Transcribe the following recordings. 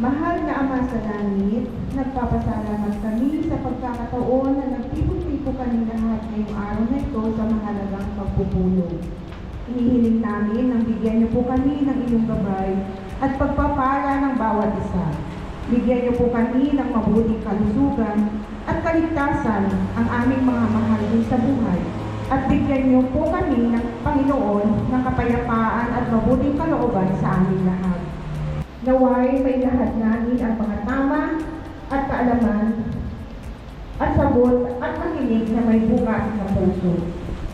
Mahal na Ama sa langit, nagpapasalamat kami sa pagkakataon na nagtipon-tipo kami lahat ngayong araw na ito sa mahalagang pagpupulong. Inihiling namin na bigyan niyo po kami ng inyong gabay at pagpapala ng bawat isa. Bigyan niyo po kami ng mabuting kalusugan at kaligtasan ang aming mga mahal din sa buhay. At bigyan niyo po kami ng Panginoon ng kapayapaan at mabuting kalooban sa aming lahat. Naway may lahat namin ang mga tama at kaalaman at sagot at makinig na may bukas na puso.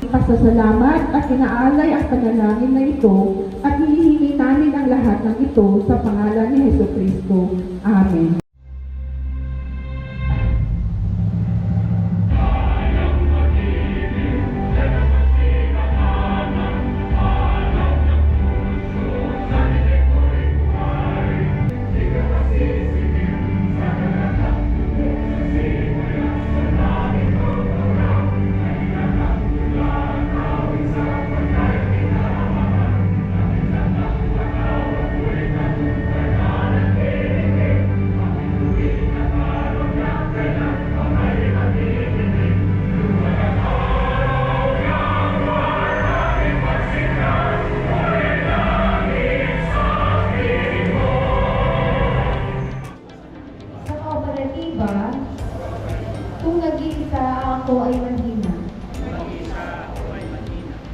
Pasasalamat at inaalay ang panalangin na ito at hinihingi namin ang lahat ng ito sa pangalan ni Jesucristo. Amen. Kung nag-iisa ako ay mahina.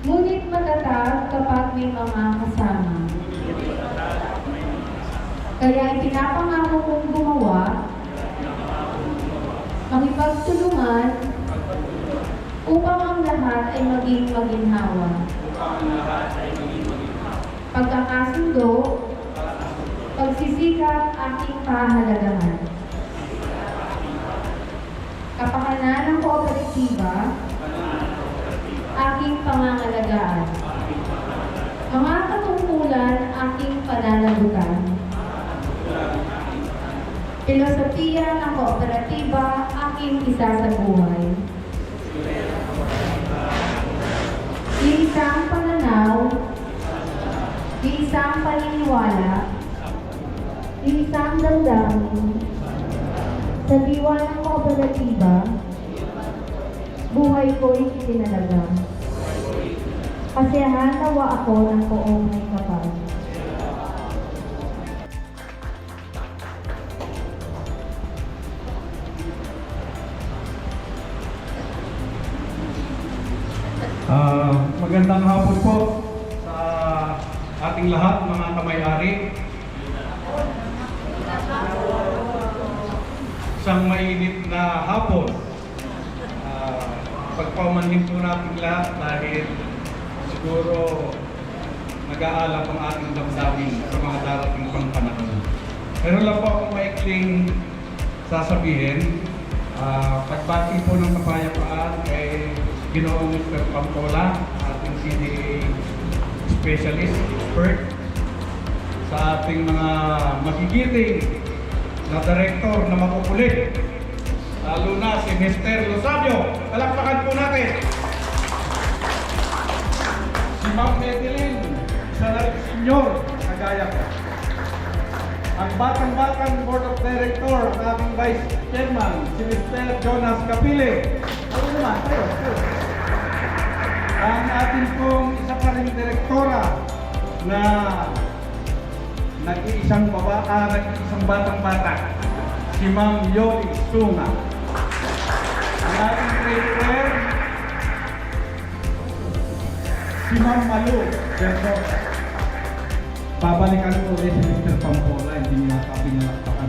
Ngunit matatag kapag may mga kasama. Kaya ipinapangako kong gumawa, makipagtulungan, upang ang lahat ay maging maginhawa. Pagkakasundo, pagsisikap aking pahalagahan. Kapakanan ng kooperatiba, aking pangangalagaan. Mga katungkulan, aking pananagutan. Filosofiya ng kooperatiba, aking isasabuhay. Iisang pananaw, iisang paniniwala, iisang damdamin, sa diwa ng kooperatiba, buhay ko'y itinalaga. Kasiyahan nawa ako ng poong may kapal. Magandang hapon po sa ating lahat, mga kamay-ari. Isang mainit na hapon. Pagpamanhin po natin lahat dahil siguro nag-aalap ang ating damdamin sa mga darating pang panahon. Pero lang po akong maikling sasabihin. Pagbati po ng kapayapaan kay Ginoong Mr. Pampola, ating CDA specialist, expert, sa ating mga magigiting na direktor na makukulit, lalo na si Mr. Losabio. Palakpakan po natin. Si Ma'am Edeline, isa na rin senior, kagaya ko. Ang batang-batang board of director, ang ating vice chairman, si Mr. Jonas Capile. Ano naman, tayo. Ang ating pong isa pa rin direktora na nag-iisang batang-bata, si Ma'am Yoli Sunga. Ang ating treasurer, si Ma'am Malu Berdosa. Babalikan ko ulit si Mr. Pampola, hindi niya kapinalakpakan.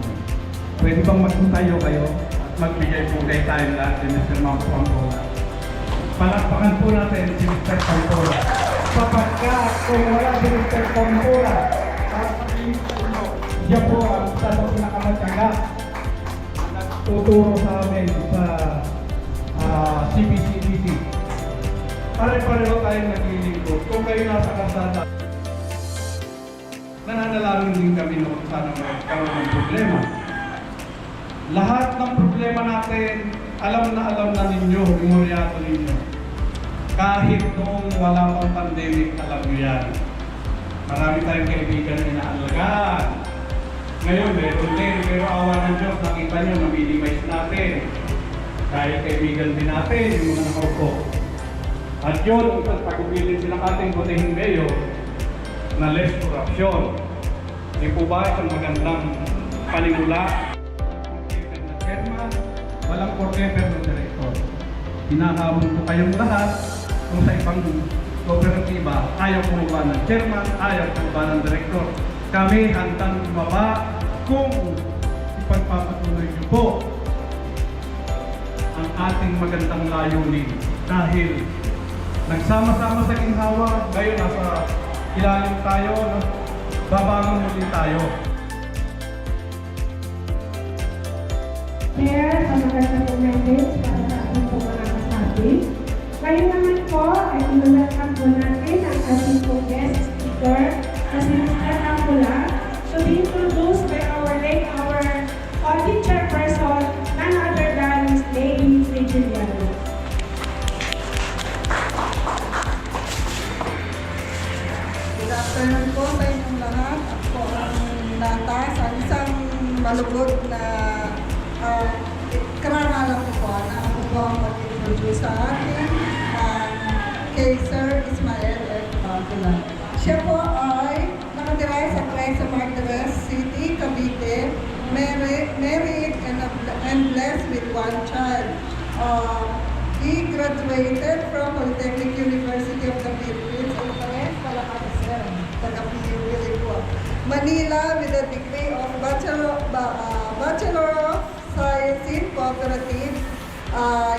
Pwede bang magpuntayo kayo at magbigay po kay tayo lahat si Mr. Pampola. Palakpakan po natin si Mr. Pampola. Sapagkat kung wala si Mr. Pampola, siya po ang isa sa pinakamatyaga na nagtuturo sa amin sa CBCDC. Pare-pareho tayong naglilingkod. Kung kayo nasa kasada, nananalangin din kami noon sana magkaroon ng problema. Lahat ng problema natin, alam na ninyo, memoryato ninyo. Kahit noong wala pang pandemic, alam nyo yan. Marami tayong kaibigan na inaalagaan. Ngayon, meron din, pero awa ng Diyos, nakita nyo, na-minimize natin. Dahil kaibigan din natin yung mga nakaupo. At yun, ang tagubilin silang ating butihing mayor na less corruption. Di po ba isang magandang panimula? Forever na chairman, walang forever na director. Hinahamon ko kayong lahat kung sa ibang kooperatiba, ayaw po ba ng chairman, ayaw po ba ng director. Kami handang bumaba kung ipagpapatuloy niyo po ang ating magandang layunin dahil nagsama-sama sa ginhawa, ngayon nasa ilalim tayo, babangon muli tayo. Mayor, ang magandang message para sa ating po mga kasabi. Ngayon naman po ay inulatan po natin ang ating po guest speaker na si Mr. Angula to be introduced by our audit chairperson, none other than Ms. Lady Regiliano. Good afternoon po sa inyong lahat. Ako ang natas, ang isang malugod na karangalan ko po na ako po ang mag-introduce sa atin kay Sir Ismael F. Baculan. Siya po ay nakatira sa Quezon Martires City, Cavite, married and blessed with one child. He graduated from Polytechnic University of the Philippines in Manila with a degree of Bachelor of Science in Cooperative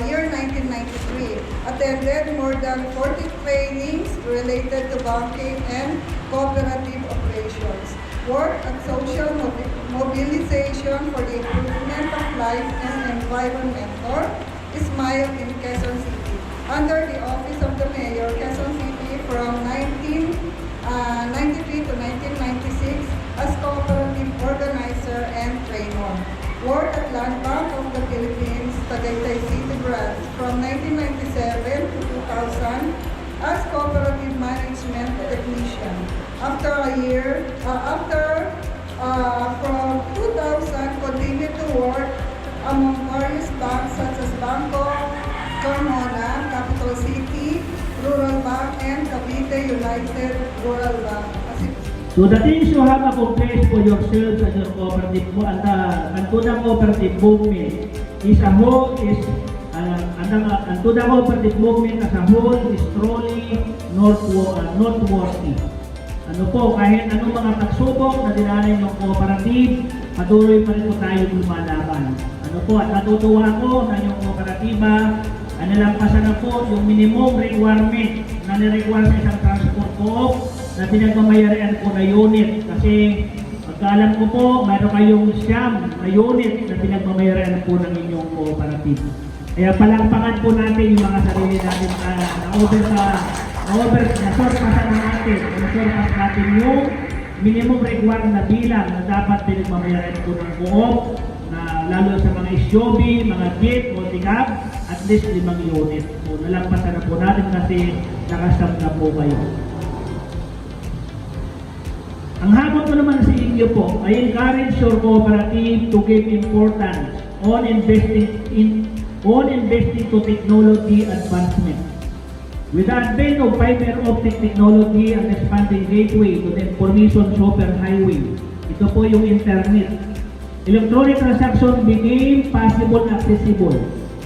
year 1993. Attended more than 40 trainings related to banking and cooperative operations. Worked at social mobilization for the improvement of life and environment, or SMILE in Quezon City, under the office of the Mayor, Quezon City from 1993 to 1996 as cooperative organizer and trainer. Worked at Land Bank of the Philippines, Tagaytay City branch from 1997 to 2000 as cooperative management technician. From 2000, continued to work among various banks such as Banco Carmona, Capital City, Rural Bank, and Cavite United Rural Bank. So the things you have accomplished for yourselves and your cooperative and the cooperative movement is a whole and to the cooperative movement as a whole is truly noteworthy. Ano po, kahit anong mga pagsubok na dinanan ng cooperative, patuloy pa rin po tayo lumalaban. Ano po, at natutuwa ko na yung kooperatiba, nalampasan na po yung minimum requirement na nirequire sa isang transport co-op na pinagmamayarian po na unit. Kasi pagkaalam ko po, mayroon kayong siyam na unit na pinagmamayarian po ng inyong cooperative. Kaya palakpakan po natin yung mga sarili natin na-surpass natin yung minimum required na bilang na dapat pinagmamayarian po ng co-op, na lalo sa mga SUV, mga jeep, multi-cab, at least 5 unit. So nalampasan na po natin kasi nakasap na po kayo. Ang habot ko naman sa inyo po, I encourage your cooperative to give importance on investing to technology advancement. With the advent of fiber optic technology and expanding gateway to the information superhighway, ito po yung internet. Electronic transactions became possible and accessible,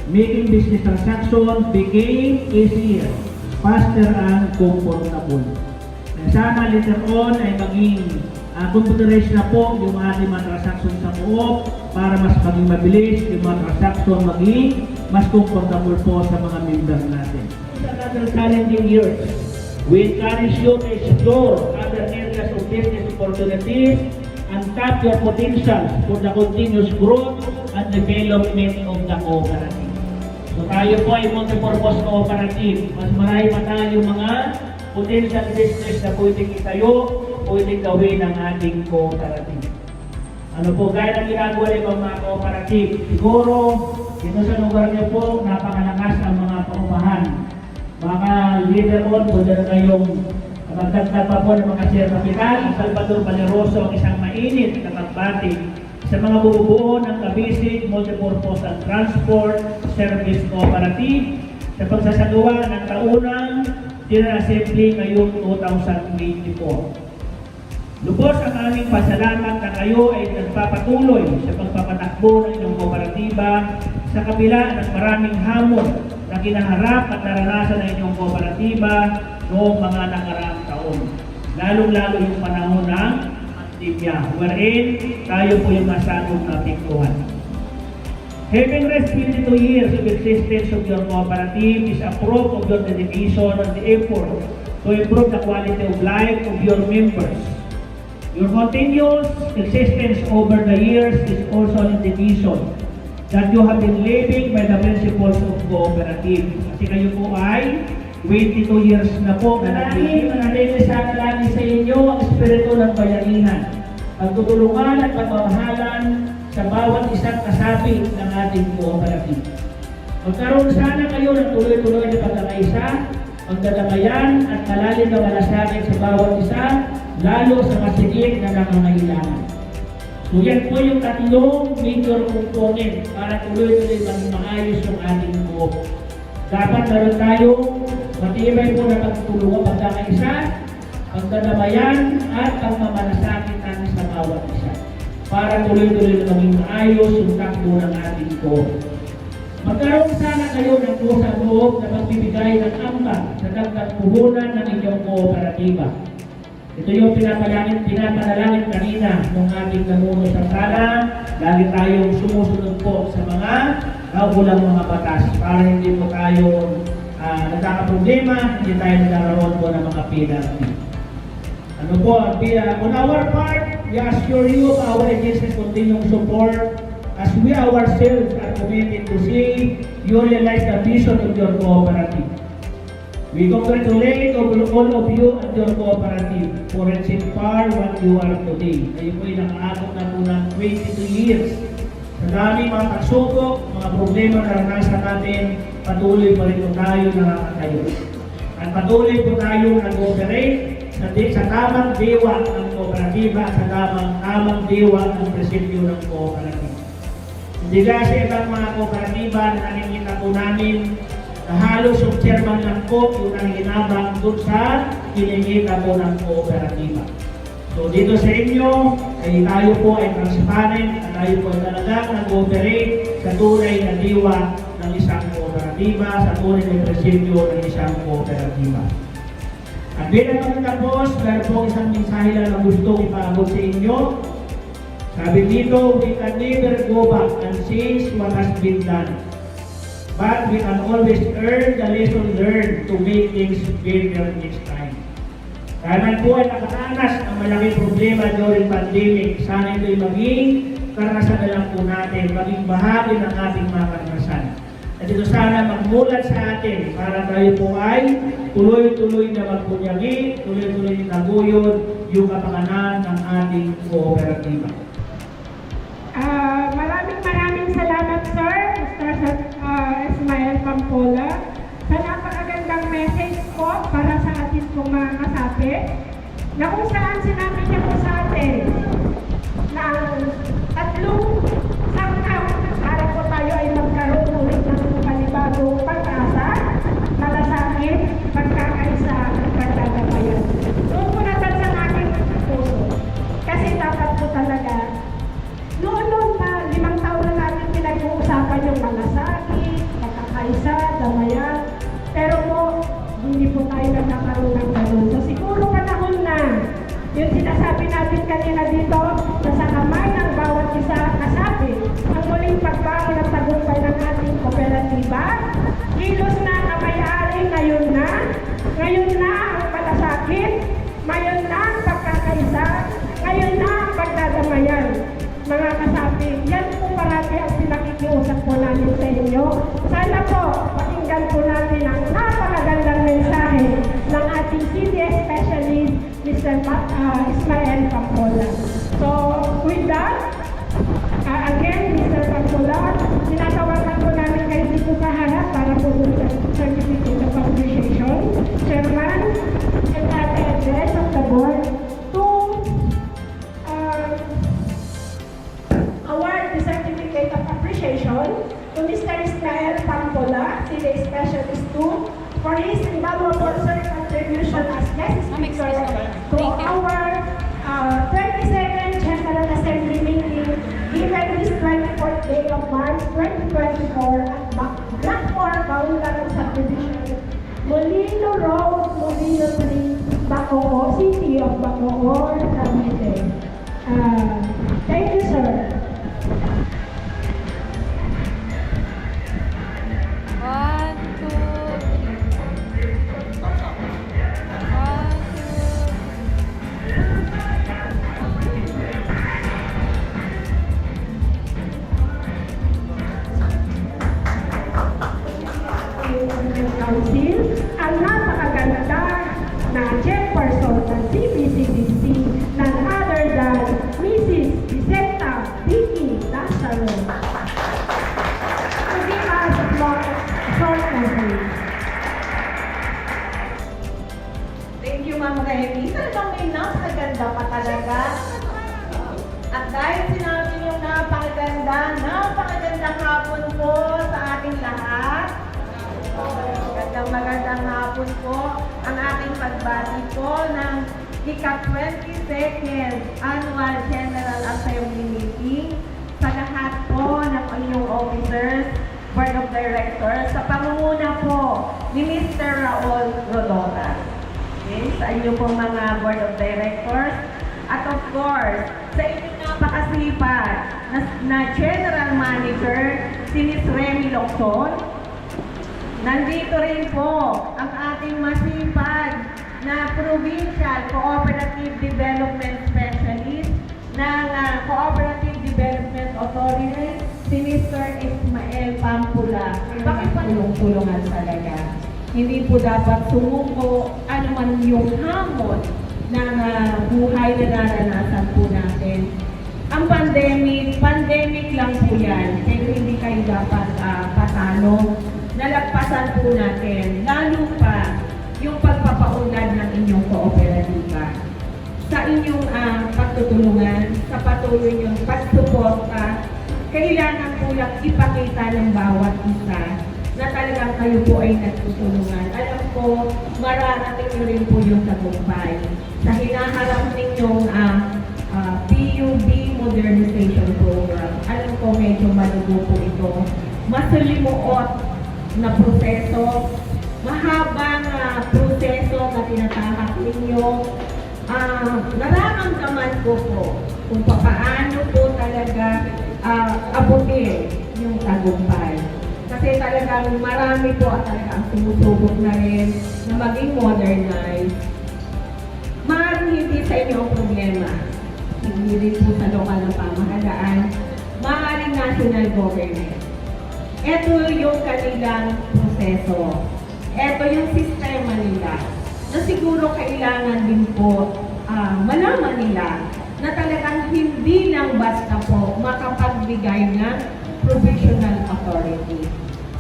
making business transactions became easier, faster, and comfortable. Sana later on ay maging computerized na po yung ating mga transaction sa co-op para mas maging mabilis, yung mga transaction maging mas comfortable po sa mga members natin. Another challenging years, we encourage you to explore other areas of business opportunities and tap your potential for the continuous growth and development of the cooperative. So tayo po ay multi-purpose cooperative. Mas marami pa tayong mga potential business na pwedeng itayo, pwedeng gawin ng ating cooperative. Ano po, gaya ng ginagawa ng mga cooperative, siguro dito sa lugar niyo po, napakalakas ang mga paupahan. Mga leader on, pwede na kayong Magdagdag pa po ng mga share kapital, ang Salvador Valeroso ang isang mainit na pagbati sa mga bumubuo ng Kabisig Multipurpose and Transport Service Cooperative sa pagsasagawa ng taunang General Assembly ngayong 2024. Lubos ang aming pasalamat na kayo ay nagpapatuloy sa pagpapatakbo ng inyong kooperatiba sa kabila ng maraming hamon na kinaharap at naranasan ng inyong kooperatiba noong mga nakaraang taon. Lalong-lalo yung panahon ng pandemya, wherein tayo po yung masyadong natiktuhan. Having rest 22 years of existence of your cooperative is a proof of your dedication and the effort to improve the quality of life of your members. Your continuous existence over the years is also an indication that you have been living by the principles of cooperative. Kasi kayo po ay 22 years na po na nanatili sana lagi sa inyo ang espiritu ng bayanihan, pagtutulungan at pagmamahalan sa bawat isang kasapi ng ating cooperative. Magkaroon sana kayo ng tuloy-tuloy na pagkakaisa, pagdadamayan at malalim na malasakit sa bawat isa, lalo sa masigit na nangangailangan. So yan po yung tatlong major component para tuloy-tuloy maging maayos yung ating coop. Dapat meron tayong matibay po na pagtutulungan pagkakaisa, pagdadamayan at pagmamalasakit natin sa bawat isa para tuloy-tuloy na maging maayos yung takbo ng ating coop. Magkaroon sana kayo ng pusang loob na magbibigay ng ambag sa dagdag puhunan ng inyong kooperatiba. Ito yung pinapanalangin kanina ng ating namuno sa sala. Lagi tayong sumusunod po sa mga kaukulang mga batas para hindi po tayo nagkakaproblema, hindi tayo nagkakaroon po ng mga penalty. Ano po, on our part, we assure you of our agency's continuing support as we ourselves are committed to see you realize the vision of your cooperative. We congratulate all of you at your cooperative for reaching far what you are today. Kayo po ay nakaabot na po ng 22 years. Sa dami mga pagsubok, mga problema na naranasan natin, patuloy pa rin po tayo nakakatayo. At patuloy po tayo nag-ooperate sa tamang diwa ng kooperatiba, sa tamang diwa ng prinsipyo ng kooperatiba. Hindi kasi ibang mga kooperatiba na nakikita po namin na halos yung chairman lang po yung nanginabang doon sa kinimita po ng kooperatiba. So dito sa inyo, ay tayo po ay transparent at tayo po ay talagang nag-ooperate sa tunay na diwa ng isang kooperatiba, sa tunay na prinsipyo ng isang kooperatiba. At bilang pagkatapos, meron po isang mensahe lang na gusto ipaabot sa inyo. Sabi dito, we can never go back and change what has been done. But we can always earn the lesson learned to make things better next time. Dahil po ay nakaranas ng malaking problema during pandemic, sana ito'y maging karanasan na lang po natin, maging bahagi ng ating mga karanasan. At ito sana magmulat sa atin para tayo po ay tuloy-tuloy na magpunyagi, tuloy-tuloy na taguyod yung kapakanan ng ating kooperatiba. Maraming salamat, sir, Mr. Ismael Pampola, sa napakagandang message po para sa ating pong mga kasapi, na kung saan sinabi niya po sa atin na ang tatlong sangkap para po tayo ay magkaroon ulit ng panibagong pag-asa, malasakit, pagkakaisa, at pagdadamayan. Doon po natin sa aking puso. Kasi dapat po talaga noon pa, 5 taon na natin pinag-uusapan yung malasakit, pagkakaisa, damayan. Pero po, hindi po tayo nagkakaroon ng ganun. So siguro panahon na, yung sinasabi natin kanina dito, na sa kamay ng bawat isa kasapi, ang muling pagbangon at tagumpay ng ating kooperatiba, kilos na ang may-ari, ngayon na ang malasakit, ngayon na ang pagkakaisa, ngayon na ang pagdadamayan. Mga kasapi, yan po parati ang pinakikiusap po namin sa inyo. Sana po, pakinggan po natin ang napakagandang mensahe ng ating CDS specialist, Mr. Ismael Pampola. So, with that, again, Mr. Pampola, sinatawagan po namin kayo dito sa harap para po sa certificate of appreciation. Chairman, and for his invaluable contribution as guest speaker to our 22nd General Assembly meeting given this 24th day of March 2024 at Blackmore, Kaunlaran Subdivision, Molino Road, Molino 3, Bacoor, City of Bacoor, Cavite. Thank you, sir. One, two, three. One, two. Council, ang napakaganda na chairperson ng CPCDC none other than Mrs. Vicenta Vicky Lazaro. To give us a short message. Thank you, Ma'am Remy. Talagang may napakaganda pa talaga. At dahil sinabi niyo napakagandang hapon po sa ating lahat. Magandang hapon po ang aking pagbati po ng ika-22nd Annual General Assembly Meeting sa lahat po ng inyong officers, Board of Directors, sa pangunguna po ni Mr. Raul Rodota. Okay, sa inyo pong mga Board of Directors. At of course, sa inyong napakasipag na General Manager, si Ms. Remy Locson. Nandito rin po ang ating masipag na Provincial Cooperative Development Specialist ng Cooperative Development Authority, si Mr. Ismael Pampula. Pakipagtulong-tulungan talaga. Hindi po dapat sumuko anuman yung hamon ng buhay na naranasan po natin. Ang pandemic lang po yan, pero hindi kayo dapat patalo. Nalagpasan po natin, lalo pa yung pagpapaunlad ng inyong kooperatiba. Sa inyong pagtutulungan, sa patuloy niyong pagsuporta, kailangan po lang ipakita ng bawat isa na talagang kayo po ay nagtutulungan. Alam ko, mararating niyo rin po yung tagumpay. Sa hinaharap ninyong PUB Modernization Program, alam ko medyo malugo po ito. Masalimuot na proseso, mahabang proseso na tinatahak ninyo. Nararamdaman ko po kung paano po talaga abutin yung tagumpay. Kasi talagang marami po at talagang sumusubok na rin na maging modernized. Maaaring hindi sa inyo ang problema. Hindi rin po sa lokal na pamahalaan. Maaaring national government. Ito yung kanilang proseso. Ito yung sistema nila na siguro kailangan din po malaman nila na talagang hindi lang basta po makapagbigay ng provisional authority.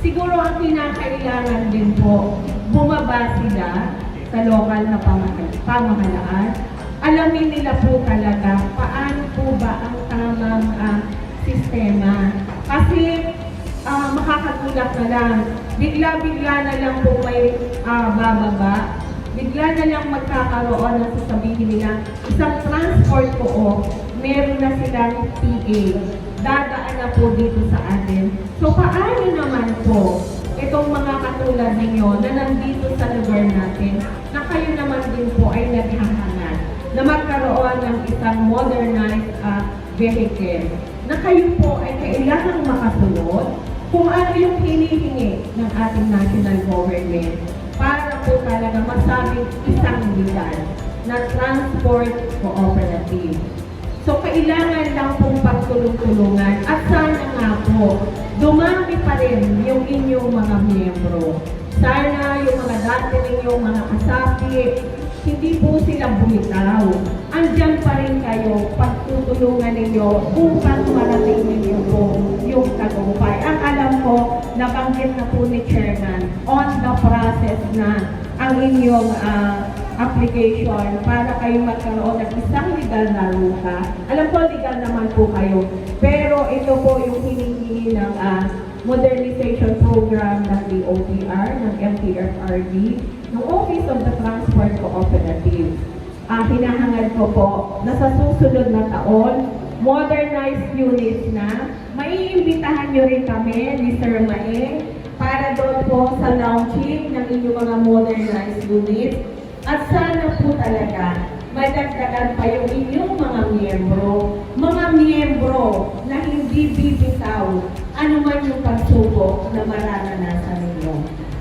Siguro ang kinakailangan din po, bumaba sila sa lokal na pamahalaan. Alamin nila po talaga paano po ba ang tamang sistema. Kasi makakagulat na lang. Bigla-bigla na lang po may bababa. Bigla na lang magkakaroon ng sasabihin nila, isang transport po, meron na silang PA. Dadaan na po dito sa atin. So paano naman po itong mga katulad ninyo na nandito sa lugar natin, na kayo naman din po ay naghahangad na magkaroon ng isang modernized vehicle, na kayo po ay kailangang makasunod kung ano yung hinihingi ng ating national government para po talaga masabing isang legal na transport cooperative. So, kailangan lang pong pagtulong-tulungan at sana nga po, dumami pa rin yung inyong mga miyembro. Sana yung mga dati ninyong mga kasapi, hindi po sila bumitaw. Andyan pa rin kayo, pagtutulungan ninyo upang marating ninyo po yung tagumpay. Ang alam ko, nabanggit na po ni Chairman on the process na ang inyong application para kayo magkaroon ng isang legal na ruta. Alam ko, legal naman po kayo. Pero ito po yung hinihingi ng modernization program ng DOTR, ng MTFRD, ng Office of the Transport Cooperative. Hinahangad ko po na sa susunod na taon, modernized units na, maiimbitahan nyo rin kami ni Sir Maeng para doon po sa launching ng inyong mga modernized units. At sana po talaga, madagdagan pa yung inyong mga miyembro na hindi bibitaw anuman yung pagsubok na mararanasan ninyo.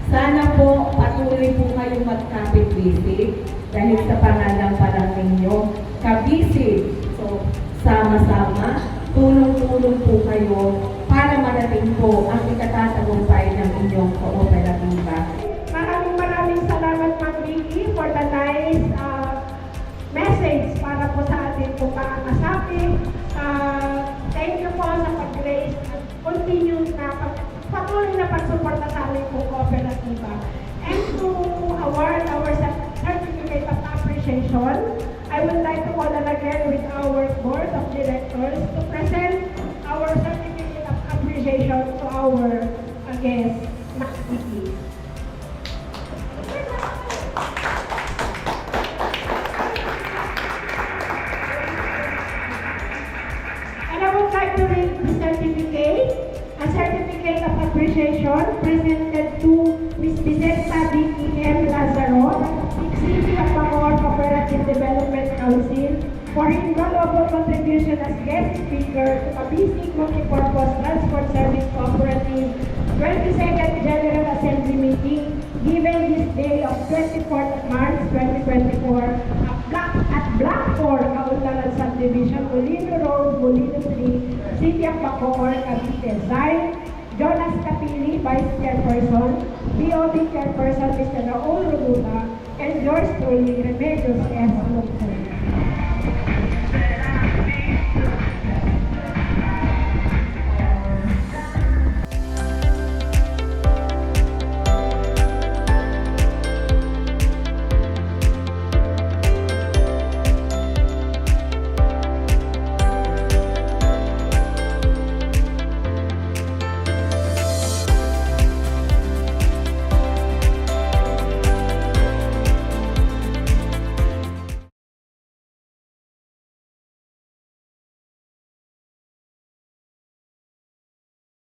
Sana po patuloy po kayong magkapit visit dahil sa pangalan pa lang ninyo, kabisit. So, sama-sama, tulong-tulong po kayo para marating po ang ikatatagumpay ng inyong kooperatiba. Maraming salamat, Ma'am Vicky, for the nice message para po sa ating po mga kasapi. Thank you po sa pag-grace at continuous na patuloy na pagsuporta sa ating po kooperatiba. And to award our certificate of appreciation, I would like to call on again with our board of directors to present our certificate of appreciation to our guest, Ma'am Vicky. And I would like to read the certificate. A certificate of appreciation presented to Ms. Vicenta Vicky M. Lazaro, City of Bacoor Cooperative Development Council, for invaluable contribution as guest speaker to a basic multipurpose transport service cooperative 22nd General Assembly meeting given this day of 24th of March 2024 at Block 4, Kauntaran Subdivision, Molino Road, Molino 3, City of Bacoor, Cavite. Signed, Jonas Capili, Vice Chairperson, BOD Chairperson, Mr. Raul Rodula, and yours truly, Remedios S. Alonso.